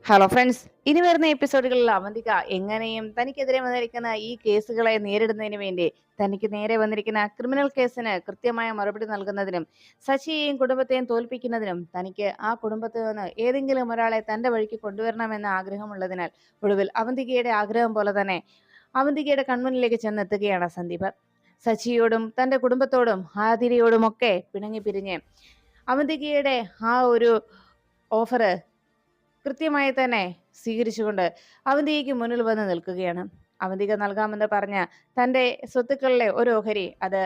Hello friends, ഇനി വരുന്ന എപ്പിസോഡുകളിൽ അവന്തിക എങ്ങനെയും തനിക്കെതിരെ വന്നിരിക്കുന്ന ഈ കേസുകളെ നേരിടുന്നതിന് വേണ്ടി തനിക്ക് നേരെ വന്നിരിക്കുന്ന ക്രിമിനൽ കേസിന് കൃത്യമായ മറുപടി നൽകുന്നതിനും ശശിയെയും കുടുംബത്തെയും തോൽപ്പിക്കുന്നതിനും തനിക്ക് ആ കുടുംബത്തിൽ നിന്ന് ഏതെങ്കിലും ഒരാളെ തന്റെ വഴിക്ക് കൊണ്ടുവരണമെന്ന ആഗ്രഹമുള്ളതിനാൽ ഒടുവിൽ അവന്തികയുടെ ആഗ്രഹം പോലെ തന്നെ അവന്തികയുടെ കൺമുന്നിലേക്ക് ചെന്നെത്തുകയാണ് സന്ദീപ്. ശശിയോടും തന്റെ കുടുംബത്തോടും ആതിരയോടുമൊക്കെ പിണങ്ങി പിരിഞ്ഞ് അവന്തികയുടെ ആ ഒരു ഓഫർ കൃത്യമായി തന്നെ സ്വീകരിച്ചുകൊണ്ട് അവന്തികയ്ക്ക് മുന്നിൽ വന്ന് നിൽക്കുകയാണ്. അവന്തിക നൽകാമെന്ന് പറഞ്ഞ തന്റെ സ്വത്തുക്കളിലെ ഒരു ഓഹരി അത്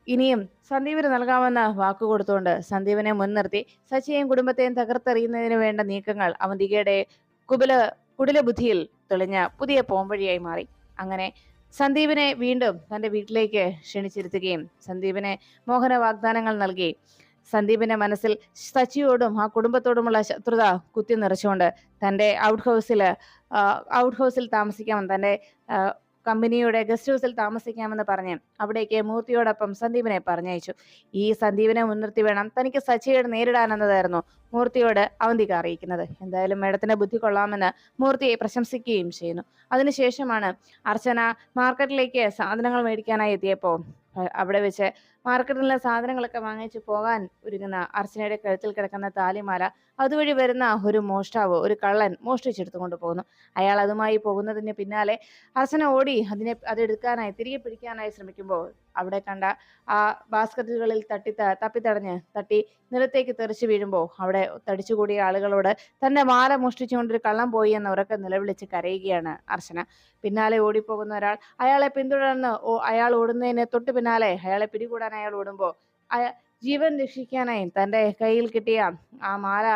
ഇനിയും സന്ദീപിന് നൽകാമെന്ന വാക്കുകൊടുത്തുകൊണ്ട് സന്ദീപിനെ മുൻനിർത്തി ശശിയെയും കുടുംബത്തെയും തകർത്തെറിയുന്നതിന് വേണ്ട നീക്കങ്ങൾ അവന്തികയുടെ കുബല കുടില ബുദ്ധിയിൽ തെളിഞ്ഞ പുതിയ പോംവഴിയായി മാറി. അങ്ങനെ സന്ദീപിനെ വീണ്ടും തന്റെ വീട്ടിലേക്ക് ക്ഷണിച്ചിരുത്തുകയും സന്ദീപിനെ മോഹന വാഗ്ദാനങ്ങൾ നൽകി സന്ദീപിന്റെ മനസ്സിൽ ശശിയോടും ആ കുടുംബത്തോടുമുള്ള ശത്രുത കുത്തി നിറച്ചുകൊണ്ട് തന്റെ ഔട്ട് ഹൗസിൽ താമസിക്കാമെന്ന് തന്റെ കമ്പനിയുടെ ഗസ്റ്റ് ഹൗസിൽ താമസിക്കാമെന്ന് പറഞ്ഞ് അവിടേക്ക് മൂർത്തിയോടൊപ്പം സന്ദീപിനെ പറഞ്ഞയച്ചു. ഈ സന്ദീപിനെ മുൻനിർത്തി വേണം തനിക്ക് ശശിയോട് നേരിടാനെന്നതായിരുന്നു മൂർത്തിയോട് അവന്തിക അറിയിക്കുന്നത്. എന്തായാലും മേഡത്തിന്റെ ബുദ്ധി കൊള്ളാമെന്ന് മൂർത്തിയെ പ്രശംസിക്കുകയും ചെയ്യുന്നു. അതിനുശേഷമാണ് അർച്ചന മാർക്കറ്റിലേക്ക് സാധനങ്ങൾ മേടിക്കാനായി എത്തിയപ്പോൾ അവിടെ വെച്ച് മാർക്കറ്റിലെ സാധനങ്ങളൊക്കെ വാങ്ങിച്ചു പോകാൻ ഒരുങ്ങുന്ന അർച്ചനയുടെ കഴുത്തിൽ കിടക്കുന്ന താലിമാല അതുവഴി വരുന്ന ഒരു മോഷ്ടാവ്, ഒരു കള്ളൻ മോഷ്ടിച്ചെടുത്തുകൊണ്ട് പോകുന്നു. അയാൾ അതുമായി പോകുന്നതിന് പിന്നാലെ അർച്ചന ഓടി അതെടുക്കാനായി തിരികെ പിടിക്കാനായി ശ്രമിക്കുമ്പോൾ അവിടെ കണ്ട ആ ബാസ്ക്കറ്റുകളിൽ തട്ടി നിലത്തേക്ക് തെറിച്ചു വീഴുമ്പോൾ അവിടെ തടിച്ചുകൂടിയ ആളുകളോട് തന്റെ മാല മോഷ്ടിച്ചുകൊണ്ടൊരു കള്ളം പോയി എന്ന് ഉറക്കെ നിലവിളിച്ച് കരയുകയാണ് അർച്ചന. പിന്നാലെ ഓടിപ്പോകുന്ന ഒരാൾ അയാളെ പിന്തുടർന്ന് അയാൾ ഓടുന്നതിന് തൊട്ട് പിന്നാലെ അയാളെ പിടികൂടാൻ അയാൾ ഓടുമ്പോൾ ജീവൻ രക്ഷിക്കാനായി തന്റെ കയ്യിൽ കിട്ടിയ ആ മാല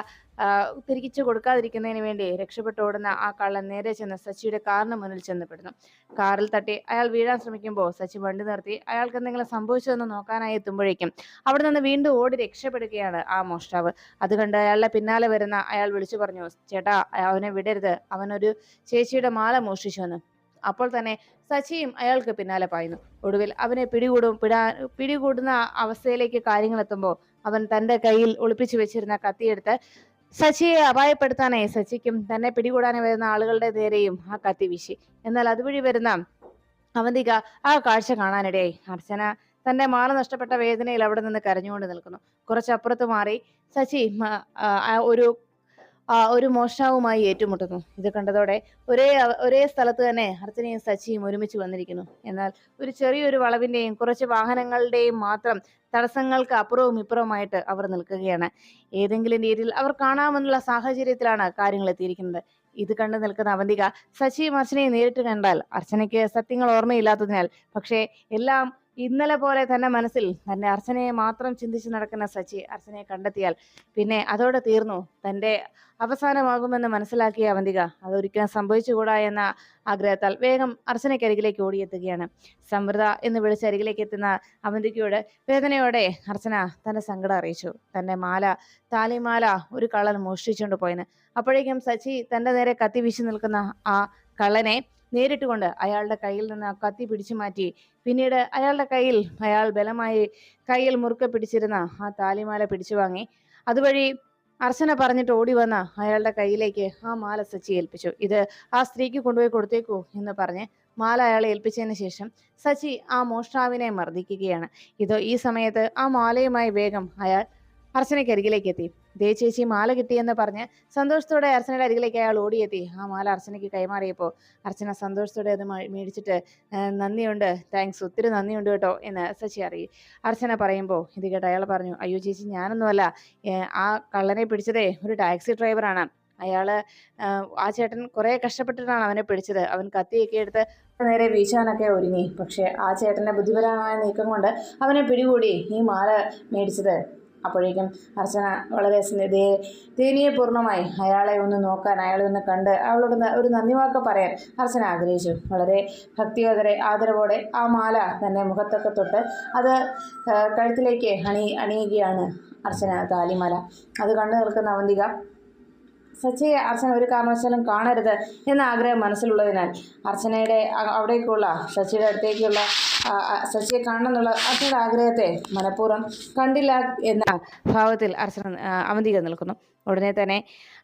തിരിച്ചു കൊടുക്കാതിരിക്കുന്നതിന് വേണ്ടി രക്ഷപ്പെട്ടോടുന്ന ആ കള്ളൻ നേരെ ചെന്ന് ശശിയുടെ കാറിന് മുന്നിൽ ചെന്നപ്പെടുന്നു. കാറിൽ തട്ടി അയാൾ വീഴാൻ ശ്രമിക്കുമ്പോൾ ശശി വണ്ടി നിർത്തി അയാൾക്ക് എന്തെങ്കിലും സംഭവിച്ചതെന്ന് നോക്കാനായി എത്തുമ്പോഴേക്കും അവിടെ നിന്ന് വീണ്ടും ഓടി രക്ഷപ്പെടുകയാണ് ആ മോഷ്ടാവ്. അത് കണ്ട് അയാളുടെ പിന്നാലെ വരുന്ന അയാൾ വിളിച്ചു പറഞ്ഞു, ചേട്ടാ അവനെ വിടരുത്, അവനൊരു ചേച്ചിയുടെ മാല മോഷ്ടിച്ചുവെന്ന്. അപ്പോൾ തന്നെ ശശിയും അയാൾക്ക് പിന്നാലെ പായുന്നു. ഒടുവിൽ അവനെ പിടികൂടുന്ന അവസ്ഥയിലേക്ക് കാര്യങ്ങൾ എത്തുമ്പോൾ അവൻ തന്റെ കയ്യിൽ ഒളിപ്പിച്ചു വെച്ചിരുന്ന കത്തിയെടുത്ത് ശശിയെ അപായപ്പെടുത്താനായി ശശിക്കും തന്നെ പിടികൂടാനായി വരുന്ന ആളുകളുടെ നേരെയും ആ കത്തി വീശി. എന്നാൽ അതുവഴി വരുന്ന അവന്തിക ആ കാഴ്ച കാണാനിടയായി. അർച്ചന തന്റെ മാല നഷ്ടപ്പെട്ട വേദനയിൽ അവിടെ നിന്ന് കരഞ്ഞുകൊണ്ട് നിൽക്കുന്നു. കുറച്ചപ്പുറത്ത് മാറി ശശി ഒരു മോഷ്ടാവുമായി ഏറ്റുമുട്ടുന്നു. ഇത് കണ്ടതോടെ ഒരേ സ്ഥലത്ത് തന്നെ അർച്ചനയും ശശിയും ഒരുമിച്ച് വന്നിരിക്കുന്നു. എന്നാൽ ഒരു ചെറിയൊരു വളവിന്റെയും കുറച്ച് വാഹനങ്ങളുടെയും മാത്രം തടസ്സങ്ങൾക്ക് അപ്പുറവും ഇപ്പുറവുമായിട്ട് അവർ നിൽക്കുകയാണ്. ഏതെങ്കിലും രീതിയിൽ അവർ കാണാമെന്നുള്ള സാഹചര്യത്തിലാണ് കാര്യങ്ങൾ എത്തിയിരിക്കുന്നത്. ഇത് കണ്ടു നിൽക്കുന്ന അവന്തിക ശശിയും അർച്ചനയും നേരിട്ട് കണ്ടാൽ അർച്ചനയ്ക്ക് സത്യങ്ങൾ ഓർമ്മയില്ലാത്തതിനാൽ, പക്ഷേ എല്ലാം ഇന്നലെ പോലെ തന്നെ മനസ്സിൽ തന്റെ അർച്ചനയെ മാത്രം ചിന്തിച്ച് നടക്കുന്ന ശശി അർച്ചനയെ കണ്ടെത്തിയാൽ പിന്നെ അതോടെ തീർന്നു, തന്റെ അവസാനമാകുമെന്ന് മനസ്സിലാക്കിയ അവന്തിക അതൊരിക്കലും സംഭവിച്ചുകൂടാ എന്ന ആഗ്രഹത്താൽ വേഗം അർച്ചനയ്ക്കരികിലേക്ക് ഓടിയെത്തുകയാണ്. സമൃദ്ധ എന്ന് വിളിച്ച് അരികിലേക്ക് എത്തുന്ന അവന്തികയോട് വേദനയോടെ അർച്ചന തന്റെ സങ്കടം അറിയിച്ചു. തന്റെ താലിമാല ഒരു കള്ളൻ മോഷ്ടിച്ചുകൊണ്ട് പോയെന്ന്. അപ്പോഴേക്കും ശശി തന്റെ നേരെ കത്തി വീശി നിൽക്കുന്ന ആ കള്ളനെ നേരിട്ട് കൊണ്ട് അയാളുടെ കയ്യിൽ നിന്ന് കത്തി പിടിച്ചു മാറ്റി പിന്നീട് അയാൾ ബലമായി കയ്യിൽ മുറുക്കെ പിടിച്ചിരുന്ന ആ താലിമാല പിടിച്ചു വാങ്ങി അതുവഴി അർച്ചന പറഞ്ഞിട്ട് ഓടി വന്ന അയാളുടെ കയ്യിലേക്ക് ആ മാല ശശി ഏൽപ്പിച്ചു. ഇത് ആ സ്ത്രീക്ക് കൊണ്ടുപോയി കൊടുത്തേക്കൂ എന്ന് പറഞ്ഞ് മാല അയാളെ ഏൽപ്പിച്ചതിന് ശേഷം ശശി ആ മോഷ്ടാവിനെ മർദ്ദിക്കുകയാണ്. ഈ സമയത്ത് ആ മാലയുമായി വേഗം അയാൾ അർച്ചനയ്ക്കരികിലേക്ക് എത്തി. ദേ ചേച്ചി മാല കിട്ടിയെന്ന് പറഞ്ഞ് സന്തോഷത്തോടെ അർച്ചനയുടെ അരികിലേക്ക് അയാൾ ഓടിയെത്തി. ആ മാല അർച്ചനയ്ക്ക് കൈമാറിയപ്പോൾ അർച്ചന സന്തോഷത്തോടെ അത് മേടിച്ചിട്ട് നന്ദിയുണ്ട്, താങ്ക്സ്, ഒത്തിരി നന്ദിയുണ്ട് കേട്ടോ എന്ന് ശശി അർച്ചന പറയുമ്പോൾ ഇത് കേട്ട് അയാൾ പറഞ്ഞു, അയ്യോ ചേച്ചി ഞാനൊന്നുമല്ല, ആ കള്ളനെ പിടിച്ചതേ ഒരു ടാക്സി ഡ്രൈവറാണ്. ആ ചേട്ടൻ കുറെ കഷ്ടപ്പെട്ടിട്ടാണ് അവനെ പിടിച്ചത്. അവൻ കത്തിയൊക്കെ എടുത്ത് നേരെ വീശാനൊക്കെ ഒരുങ്ങി. പക്ഷെ ആ ചേട്ടന്റെ ബുദ്ധിപരമായ നീക്കം കൊണ്ട് അവനെ പിടികൂടി ഈ മാല മേടിച്ചത്. അപ്പോഴേക്കും അർച്ചന വളരെ ദയനീയപൂർണ്ണമായി അയാളെ ഒന്ന് നോക്കാൻ, അയാളെ ഒന്ന് കണ്ട് അവളോട് ഒരു നന്ദി വാക്ക് പറയാൻ അർച്ചന ആഗ്രഹിച്ചു. വളരെ ഭക്തിയോടെ ആദരവോടെ ആ മാല തന്നെ മുഖത്തൊക്കെ തൊട്ട് അത് കഴുത്തിലേക്ക് അണിയുകയാണ് അർച്ചന താലിമാല. അത് കണ്ടു നിൽക്കുന്ന അവന്തിക ശശിയെ അർച്ചന ഒരു കാരണവശാലും കാണരുത് എന്ന ആഗ്രഹം മനസ്സിലുള്ളതിനാൽ അർച്ചനയുടെ അവിടേക്കുള്ള ശശിയുടെ അടുത്തേക്കുള്ള ശശിയെ കാണണമെന്നുള്ള അർച്ചനയുടെ ആഗ്രഹത്തെ മനഃപൂർവ്വം കണ്ടില്ല എന്ന ഭാവത്തിൽ അവന്തിക നിൽക്കുന്നു. ഉടനെ തന്നെ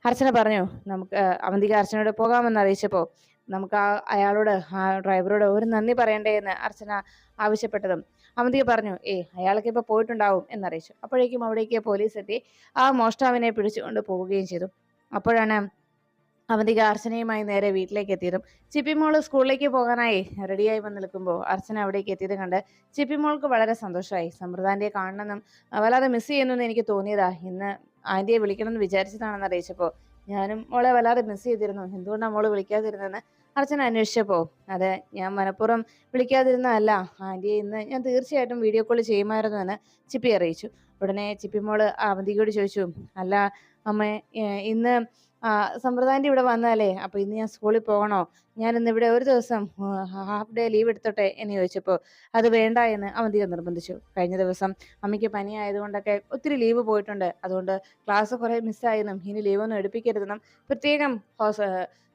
അർച്ചന പറഞ്ഞു, നമുക്ക് അവന്തിക അർച്ചനയോട് പോകാമെന്ന് അറിയിച്ചപ്പോൾ നമുക്ക് അയാളോട്, ആ ഡ്രൈവറോട് ഒരു നന്ദി പറയണ്ടേ എന്ന് അർച്ചന ആവശ്യപ്പെട്ടതും അവന്തിക പറഞ്ഞു, അയാൾക്ക് ഇപ്പൊ പോയിട്ടുണ്ടാവും എന്നറിയിച്ചു. അപ്പോഴേക്കും അവിടേക്ക് പോലീസ് എത്തി ആ മോഷ്ടാവിനെ പിടിച്ചുകൊണ്ട് പോവുകയും ചെയ്തു. അപ്പോഴാണ് അവന്തിക അർച്ചനയുമായി നേരെ വീട്ടിലേക്ക് എത്തിയതും ചിപ്പിമോള് സ്കൂളിലേക്ക് പോകാനായി റെഡിയായി വന്ന് നിൽക്കുമ്പോൾ അർച്ചന അവിടേക്ക് എത്തിയത് കണ്ട് ചിപ്പിമോൾക്ക് വളരെ സന്തോഷമായി. സമ്പ്രദാന്റിയെ കാണണമെന്നും വല്ലാതെ മിസ് ചെയ്യുന്നെന്ന് എനിക്ക് തോന്നിയതാ. ഇന്ന് ആന്റിയെ വിളിക്കണമെന്ന് വിചാരിച്ചതാണെന്ന് അറിയിച്ചപ്പോൾ ഞാനും മോളെ വല്ലാതെ മിസ് ചെയ്തിരുന്നു. എന്തുകൊണ്ടാണ് മോള് വിളിക്കാതിരുന്നെന്ന് അർച്ചന അന്വേഷിച്ചപ്പോൾ, അതെ, ഞാൻ മനഃപൂർവ്വം വിളിക്കാതിരുന്നതല്ല, ആന്റിയെ ഇന്ന് ഞാൻ തീർച്ചയായിട്ടും വീഡിയോ കോൾ ചെയ്യുമായിരുന്നു എന്ന് ചിപ്പി അറിയിച്ചു. ഉടനെ ചിപ്പിമോള് അവന്തികയോട് ചോദിച്ചു, അല്ല അമ്മേ, ഇന്ന് സമ്പ്രദായന്റെ ഇവിടെ വന്നാലേ, അപ്പൊ ഇന്ന് ഞാൻ സ്കൂളിൽ പോകണോ? ഞാൻ ഇന്ന് ഇവിടെ ഒരു ദിവസം ഹാഫ് ഡേ ലീവ് എടുത്തോട്ടെ എന്ന് ചോദിച്ചപ്പോൾ അത് വേണ്ട എന്ന് അവന്തിക നിർബന്ധിച്ചു. കഴിഞ്ഞ ദിവസം അമ്മയ്ക്ക് പനി ആയതുകൊണ്ടൊക്കെ ഒത്തിരി ലീവ് പോയിട്ടുണ്ട്. അതുകൊണ്ട് ക്ലാസ് കുറെ മിസ്സായെന്നും ഇനി ലീവൊന്നും എടുപ്പിക്കരുതെന്നും പ്രത്യേകം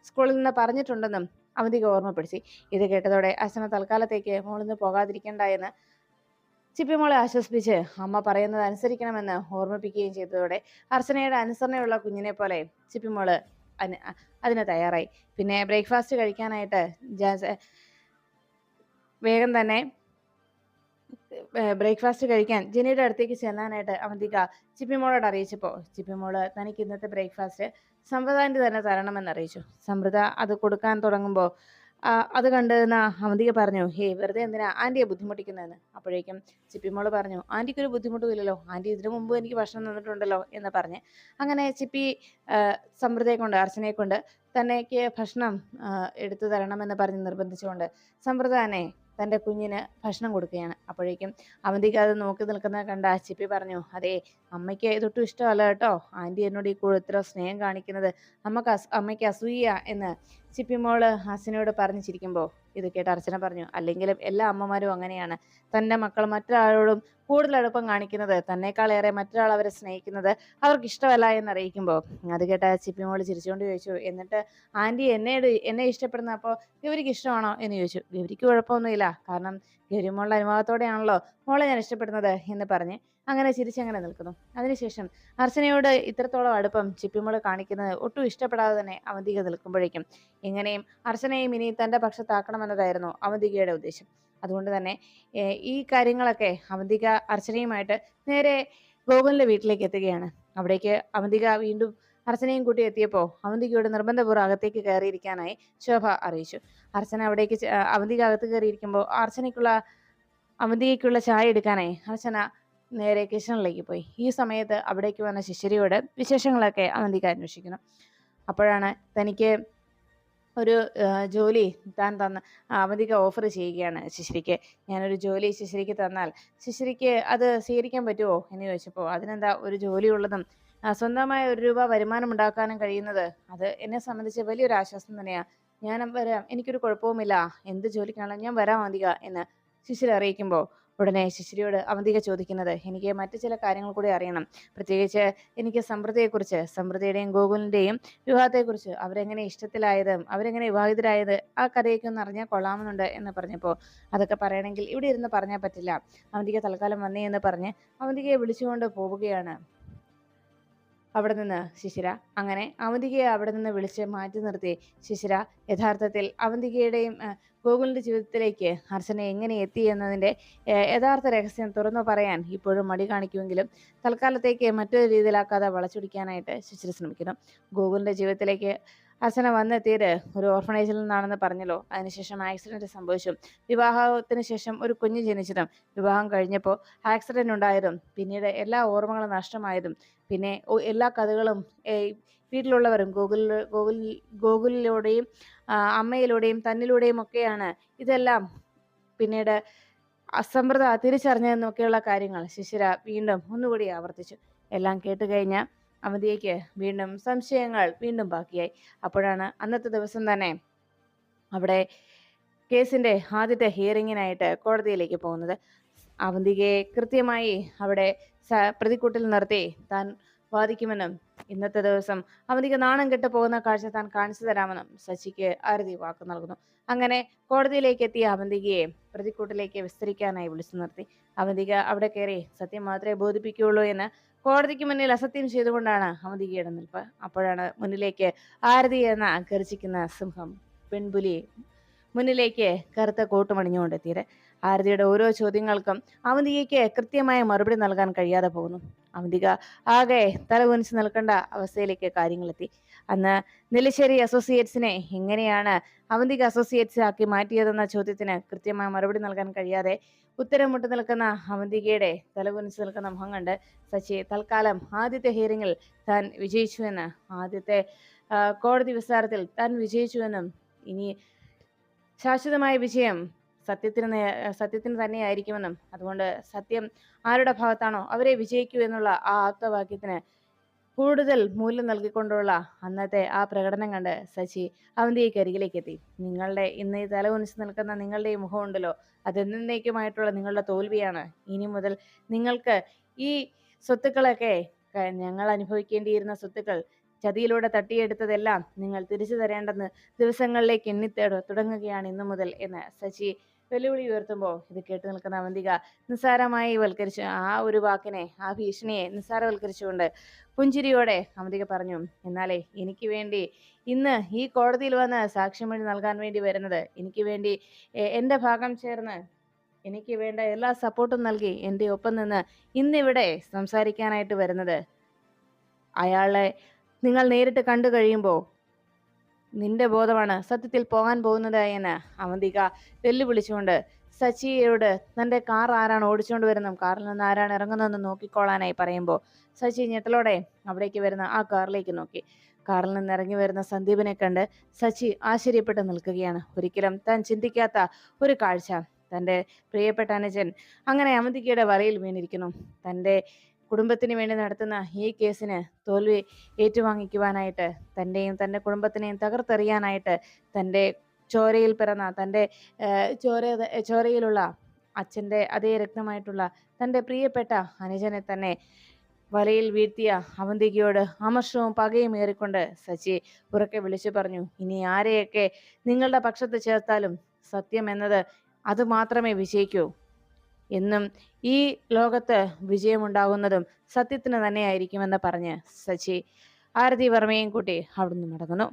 സ്കൂളിൽ നിന്ന് പറഞ്ഞിട്ടുണ്ടെന്നും അവന്തിക ഓർമ്മപ്പെടുത്തി. ഇത് കേട്ടതോടെ അച്ഛനെ തൽക്കാലത്തേക്ക് മോളിന്ന് പോകാതിരിക്കണ്ട എന്ന് ചിപ്പിമോളെ ആശ്വസിപ്പിച്ച് അമ്മ പറയുന്നത് അനുസരിക്കണമെന്ന് ഓർമ്മിപ്പിക്കുകയും ചെയ്തതോടെ അർച്ചനയുടെ അനുസരണയുള്ള കുഞ്ഞിനെ പോലെ ചിപ്പിമോള് അതിന് തയ്യാറായി. പിന്നെ ബ്രേക്ക്ഫാസ്റ്റ് കഴിക്കാനായിട്ട് വേഗം തന്നെ ബ്രേക്ക്ഫാസ്റ്റ് കഴിക്കാൻ ജെനിയുടെ അടുത്തേക്ക് ചെല്ലാനായിട്ട് അവന്തിക ചിപ്പിമോളോട് അറിയിച്ചപ്പോൾ ചിപ്പിമോള് തനിക്ക് ഇന്നത്തെ ബ്രേക്ക്ഫാസ്റ്റ് സമ്പ്രദായൻ്റെ തന്നെ തരണമെന്ന് അറിയിച്ചു. സമ്പ്രദ അത് കൊടുക്കാൻ തുടങ്ങുമ്പോൾ അത് കണ്ടെന്ന അവന്തിക പറഞ്ഞു, വെറുതെ എന്തിനാ ആന്റിയെ ബുദ്ധിമുട്ടിക്കുന്നതെന്ന്. അപ്പോഴേക്കും ചിപ്പിമോള് പറഞ്ഞു, ആന്റിക്കൊരു ബുദ്ധിമുട്ടും ഇല്ലല്ലോ, ആന്റി ഇതിനു മുമ്പ് എനിക്ക് ഭക്ഷണം തന്നിട്ടുണ്ടല്ലോ എന്ന് പറഞ്ഞ് അങ്ങനെ ചിപ്പി സമ്പ്രദയെ കൊണ്ട്, അർച്ചനയെ കൊണ്ട് തന്നേക്ക് ഭക്ഷണം എടുത്തു തരണമെന്ന് പറഞ്ഞ് നിർബന്ധിച്ചുകൊണ്ട് സമ്പ്രദ തന്നെ തൻ്റെ കുഞ്ഞിന് ഭക്ഷണം കൊടുക്കുകയാണ്. അപ്പോഴേക്കും അവന്തിക അത് നോക്കി നിൽക്കുന്നത് കണ്ട ചിപ്പി പറഞ്ഞു, അതെ, അമ്മയ്ക്ക് ഇതൊട്ടും ഇഷ്ടമല്ല കേട്ടോ, ആന്റി എന്നോട് ഈ കൂടെ ഇത്ര സ്നേഹം കാണിക്കുന്നത് അമ്മയ്ക്ക് അസൂയ എന്ന് ചിപ്പിമോള് അർച്ചനയോട് പറഞ്ഞു ചിരിക്കുമ്പോൾ ഇത് കേട്ട് അർച്ചന പറഞ്ഞു, അല്ലെങ്കിലും എല്ലാ അമ്മമാരും അങ്ങനെയാണ്. തൻ്റെ മക്കൾ മറ്റൊരാളോടും കൂടുതൽ അടുപ്പം കാണിക്കുന്നത്, തന്നെക്കാളേറെ മറ്റൊരാൾ അവരെ സ്നേഹിക്കുന്നത് അവർക്ക് ഇഷ്ടമല്ല എന്നറിയിക്കുമ്പോൾ അത് കേട്ട ചിപ്പിമോള് ചിരിച്ചുകൊണ്ട് ചോദിച്ചു, എന്നിട്ട് ആന്റി എന്നെ ഇഷ്ടപ്പെടുന്ന അപ്പോൾ ഗൗരിക്ക് ഇഷ്ടമാണോ എന്ന് ചോദിച്ചു. ഗൗരിക്ക് കുഴപ്പമൊന്നുമില്ല, കാരണം ഗൗരിമോളുടെ അനുഭവത്തോടെയാണല്ലോ മോളെ ഞാൻ ഇഷ്ടപ്പെടുന്നത് എന്ന് പറഞ്ഞ് അങ്ങനെ ചിരിച്ചങ്ങനെ നിൽക്കുന്നു. അതിനുശേഷം അർച്ചനയോട് ഇത്രത്തോളം അടുപ്പം ചിപ്പിമോള് കാണിക്കുന്നത് ഒട്ടും ഇഷ്ടപ്പെടാതെ തന്നെ അവന്തിക നിൽക്കുമ്പോഴേക്കും എങ്ങനെയും അർച്ചനയും ഇനി തൻ്റെ പക്ഷത്താക്കണമെന്നതായിരുന്നു അവന്തികയുടെ ഉദ്ദേശം. അതുകൊണ്ട് തന്നെ ഈ കാര്യങ്ങളൊക്കെ അവന്തിക അർച്ചനയുമായിട്ട് നേരെ ഗോകുലിന്റെ വീട്ടിലേക്ക് എത്തുകയാണ്. അവിടേക്ക് അവന്തിക വീണ്ടും അർച്ചനയും കൂട്ടി എത്തിയപ്പോൾ അവന്തികയോട് നിർബന്ധപൂർവ്വം അകത്തേക്ക് കയറിയിരിക്കാനായി ശോഭ അറിയിച്ചു. അർച്ചന അവിടേക്ക് അവന്തിക അകത്ത് കയറിയിരിക്കുമ്പോൾ അവന്തികയ്ക്കുള്ള ചായ എടുക്കാനായി അർച്ചന നേരെ കിച്ചണിലേക്ക് പോയി. ഈ സമയത്ത് അവിടേക്ക് വന്ന ശിശിരിയോട് വിശേഷങ്ങളൊക്കെ അവന്തിക അന്വേഷിക്കുന്നു. അപ്പോഴാണ് തനിക്ക് ഒരു ജോലി താൻ അവന്തിക ഓഫർ ചെയ്യുകയാണ് ശിശിരിക്ക്. ഞാനൊരു ജോലി ശിശിരിക്ക് തന്നാൽ ശിശിരിക്ക് അത് സ്വീകരിക്കാൻ പറ്റുമോ എന്ന് ചോദിച്ചപ്പോൾ, അതിനെന്താ, ഒരു ജോലി ഉള്ളതും സ്വന്തമായ ഒരു രൂപ വരുമാനം ഉണ്ടാക്കാനും കഴിയുന്നത് അത് എന്നെ സംബന്ധിച്ച് വലിയൊരു ആശ്വാസം തന്നെയാണ്. ഞാൻ വരാം, എനിക്കൊരു കുഴപ്പവുമില്ല, എന്ത് ജോലിക്കാണെങ്കിലും ഞാൻ വരാം അവന്തിക എന്ന് ശിശിര അറിയിക്കുമ്പോൾ ഉടനെ ശിശിരിയോട് അവന്തിക ചോദിക്കുന്നത്, എനിക്ക് മറ്റു ചില കാര്യങ്ങൾ കൂടി അറിയണം. പ്രത്യേകിച്ച് എനിക്ക് സമ്പ്രദയെക്കുറിച്ച്, സമ്പ്രദയുടെയും ഗോകുലിൻ്റെയും വിവാഹത്തെക്കുറിച്ച്, അവരെങ്ങനെ ഇഷ്ടത്തിലായത്, അവരെങ്ങനെ വിവാഹിതരായത്, ആ കഥയൊക്കെ ഒന്ന് അറിഞ്ഞാൽ കൊള്ളാമെന്നുണ്ട് എന്ന് പറഞ്ഞപ്പോൾ, അതൊക്കെ പറയണമെങ്കിൽ ഇവിടെ ഇരുന്ന് പറഞ്ഞാൽ പറ്റില്ല, അവന്തിക തൽക്കാലം വന്നേ എന്ന് പറഞ്ഞ് അവന്തികയെ വിളിച്ചുകൊണ്ട് പോവുകയാണ് അവിടെ നിന്ന് ശിശിര. അങ്ങനെ അവന്തികയെ അവിടെ നിന്ന് വിളിച്ച് മാറ്റി നിർത്തി ശിശിര യഥാർത്ഥത്തിൽ അവന്തികയുടെയും ഗോകുലിന്റെ ജീവിതത്തിലേക്ക് അർച്ചന എങ്ങനെ എത്തി എന്നതിൻ്റെ യഥാർത്ഥ രഹസ്യം തുറന്നു പറയാൻ ഇപ്പോഴും മടി കാണിക്കുമെങ്കിലും തൽക്കാലത്തേക്ക് മറ്റൊരു രീതിയിലാക്കാതെ വളച്ചൊടിക്കാനായിട്ട് ശിശിര ശ്രമിക്കുന്നു. ഗോകുലിന്റെ ജീവിതത്തിലേക്ക് അർച്ചന വന്നെത്തിയത് ഒരു ഓർഫണേജിൽ നിന്നാണെന്ന് പറഞ്ഞല്ലോ. അതിനുശേഷം ആക്സിഡന്റ് സംഭവിച്ചു. വിവാഹത്തിന് ശേഷം ഒരു കുഞ്ഞ് ജനിച്ചതും വിവാഹം കഴിഞ്ഞപ്പോൾ ആക്സിഡന്റ് ഉണ്ടായതും പിന്നീട് എല്ലാ ഓർമ്മകളും നഷ്ടമായതും പിന്നെ എല്ലാ കഥകളും വീട്ടിലുള്ളവരും ഗോകുലിലൂടെയും അമ്മയിലൂടെയും തന്നിലൂടെയും ഒക്കെയാണ് ഇതെല്ലാം പിന്നീട് അസമ്പ്രദ തിരിച്ചറിഞ്ഞതെന്നൊക്കെയുള്ള കാര്യങ്ങൾ ശിശിര വീണ്ടും ഒന്നുകൂടി ആവർത്തിച്ചു. എല്ലാം കേട്ടുകഴിഞ്ഞ അവന്തികയ്ക്ക് വീണ്ടും സംശയങ്ങൾ വീണ്ടും ബാക്കിയായി. അപ്പോഴാണ് അന്നത്തെ ദിവസം തന്നെ അവിടെ കേസിന്റെ ആദ്യത്തെ ഹിയറിങ്ങിനായിട്ട് കോടതിയിലേക്ക് പോകുന്നത്. അവന്തികയെ കൃത്യമായി അവിടെ പ്രതിക്കൂട്ടിൽ നിർത്തി താൻ വാദിക്കുമെന്നും ഇന്നത്തെ ദിവസം അവന്തിക നാണം കെട്ട് പോകുന്ന കാഴ്ച താൻ കാണിച്ചു തരാമെന്നും ശശിക്ക് ആരതി വാക്ക് നൽകുന്നു. അങ്ങനെ കോടതിയിലേക്ക് എത്തിയ അവന്തികയെ പ്രതിക്കൂട്ടിലേക്ക് വിസ്തരിക്കാനായി വിളിച്ചു നിർത്തി. അവന്തിക അവിടെ കയറി സത്യം മാത്രമേ ബോധിപ്പിക്കുകയുള്ളൂ എന്ന് കോടതിക്ക് മുന്നിൽ അസത്യം ചെയ്തുകൊണ്ടാണ് അവന്തികയുടെ നിൽപ്പ്. അപ്പോഴാണ് മുന്നിലേക്ക് ആരതി എന്ന ഗർജിക്കുന്ന സിംഹം പെൺപുലി മുന്നിലേക്ക് കറുത്ത കോട്ടുമണിഞ്ഞുകൊണ്ടെത്തിയത്. ആരതിയുടെ ഓരോ ചോദ്യങ്ങൾക്കും അവന്തികയ്ക്ക് കൃത്യമായ മറുപടി നൽകാൻ കഴിയാതെ പോകുന്നു. അവന്തിക ആകെ തലകുനിച്ച് നിൽക്കേണ്ട അവസ്ഥയിലേക്ക് കാര്യങ്ങളെത്തി. അന്ന് നെല്ലിശ്ശേരി അസോസിയേറ്റ്സിനെ എങ്ങനെയാണ് അവന്തിക അസോസിയേറ്റ്സ് ആക്കി മാറ്റിയതെന്ന ചോദ്യത്തിന് കൃത്യമായ മറുപടി നൽകാൻ കഴിയാതെ ഉത്തരം മുട്ടി നിൽക്കുന്ന അവന്തികയുടെ തലകുനിച്ച് നിൽക്കുന്ന മുഖം കണ്ട് സച്ചി തൽക്കാലം ആദ്യത്തെ ഹിയറിംഗിൽ താൻ വിജയിച്ചുവെന്ന്, ആദ്യത്തെ കോടതി വിസ്താരത്തിൽ താൻ വിജയിച്ചുവെന്നും ഇനി ശാശ്വതമായ വിജയം സത്യത്തിന് തന്നെയായിരിക്കുമെന്നും, അതുകൊണ്ട് സത്യം ആരുടെ ഭാഗത്താണോ അവരെ വിജയിക്കൂ എന്നുള്ള ആ ആപ്തവാക്യത്തിന് കൂടുതൽ മൂല്യം നൽകിക്കൊണ്ടുള്ള അന്നത്തെ ആ പ്രകടനം കണ്ട് സച്ചി അവന്തികയ്ക്ക് അരികിലേക്ക് എത്തി. നിങ്ങളുടെ ഇന്ന് ഈ തലകുനിച്ച് നിൽക്കുന്ന നിങ്ങളുടെ ഈ മുഖമുണ്ടല്ലോ, അത് എന്നേക്കുമായിട്ടുള്ള നിങ്ങളുടെ തോൽവിയാണ്. ഇനി മുതൽ നിങ്ങൾക്ക് ഈ സ്വത്തുക്കളൊക്കെ ഞങ്ങൾ അനുഭവിക്കേണ്ടിയിരുന്ന സ്വത്തുക്കൾ ചതിയിലൂടെ തട്ടിയെടുത്തതെല്ലാം നിങ്ങൾ തിരിച്ചു തരേണ്ടെന്ന് ദിവസങ്ങളിലേക്ക് തുടങ്ങുകയാണ് ഇന്നു മുതൽ എന്ന് സച്ചി വെല്ലുവിളി ഉയർത്തുമ്പോൾ ഇത് കേട്ടു നിൽക്കുന്ന അവന്തിക നിസ്സാരമായി വൽക്കരിച്ചു ആ ഒരു വാക്കിനെ, ആ ഭീഷണിയെ നിസ്സാരവൽക്കരിച്ചുകൊണ്ട് പുഞ്ചിരിയോടെ അവന്തിക പറഞ്ഞു, എന്നാലേ എനിക്ക് വേണ്ടി ഇന്ന് ഈ കോടതിയിൽ വന്ന് സാക്ഷ്യമൊഴി നൽകാൻ വേണ്ടി വരുന്നത്, എനിക്ക് വേണ്ടി എൻ്റെ ഭാഗം ചേർന്ന് എനിക്ക് വേണ്ട എല്ലാ സപ്പോർട്ടും നൽകി എൻ്റെ ഒപ്പം നിന്ന് ഇന്നിവിടെ സംസാരിക്കാനായിട്ട് വരുന്നത് അയാളെ നിങ്ങൾ നേരിട്ട് കണ്ടു കഴിയുമ്പോൾ നിന്റെ ബോധമാണ് സത്യത്തിൽ പോകാൻ പോകുന്നത് എന്ന് അവന്തിക വെല്ലുവിളിച്ചുകൊണ്ട് സച്ചിയോട് തന്റെ കാർ ആരാണ് ഓടിച്ചുകൊണ്ട് വരുന്നതും കാറിൽ നിന്ന് ആരാണ് ഇറങ്ങുന്നതെന്ന് നോക്കിക്കോളാനായി പറയുമ്പോൾ സച്ചി ഞെട്ടലോടെ അവിടേക്ക് വരുന്ന ആ കാറിലേക്ക് നോക്കി. കാറിൽ നിന്ന് ഇറങ്ങി വരുന്ന സന്ദീപിനെ കണ്ട് സച്ചി ആശ്ചര്യപ്പെട്ട് നിൽക്കുകയാണ്. ഒരിക്കലും താൻ ചിന്തിക്കാത്ത ഒരു കാഴ്ച. തൻ്റെ പ്രിയപ്പെട്ട അനുജൻ അങ്ങനെ അവന്തികയുടെ വലയിൽ വീണിരിക്കുന്നു. തൻ്റെ കുടുംബത്തിന് വേണ്ടി നടത്തുന്ന ഈ കേസിന് തോൽവി ഏറ്റുവാങ്ങിക്കുവാനായിട്ട്, തൻ്റെയും തൻ്റെ കുടുംബത്തിനെയും തകർത്തെറിയാനായിട്ട്, തൻ്റെ ചോരയിൽ പിറന്ന തൻ്റെ ചോരയിലുള്ള അച്ഛൻ്റെ അതേ രക്തമായിട്ടുള്ള തൻ്റെ പ്രിയപ്പെട്ട അനുജനെ തന്നെ വലയിൽ വീഴ്ത്തിയ അവന്തികയോട് അമർഷവും പകയും ഏറിക്കൊണ്ട് സച്ചി ഉറക്കെ വിളിച്ചു പറഞ്ഞു, ഇനി ആരെയൊക്കെ നിങ്ങളുടെ പക്ഷത്ത് ചേർത്താലും സത്യം എന്നത് അത് മാത്രമേ വിജയിക്കൂ. എന്നും ഈ ലോകത്ത് വിജയമുണ്ടാകുന്നതും സത്യത്തിന് തന്നെയായിരിക്കുമെന്ന് പറഞ്ഞ് സച്ചി ആരതി വർമ്മയും കൂട്ടി അവിടുന്ന് മടങ്ങുന്നു.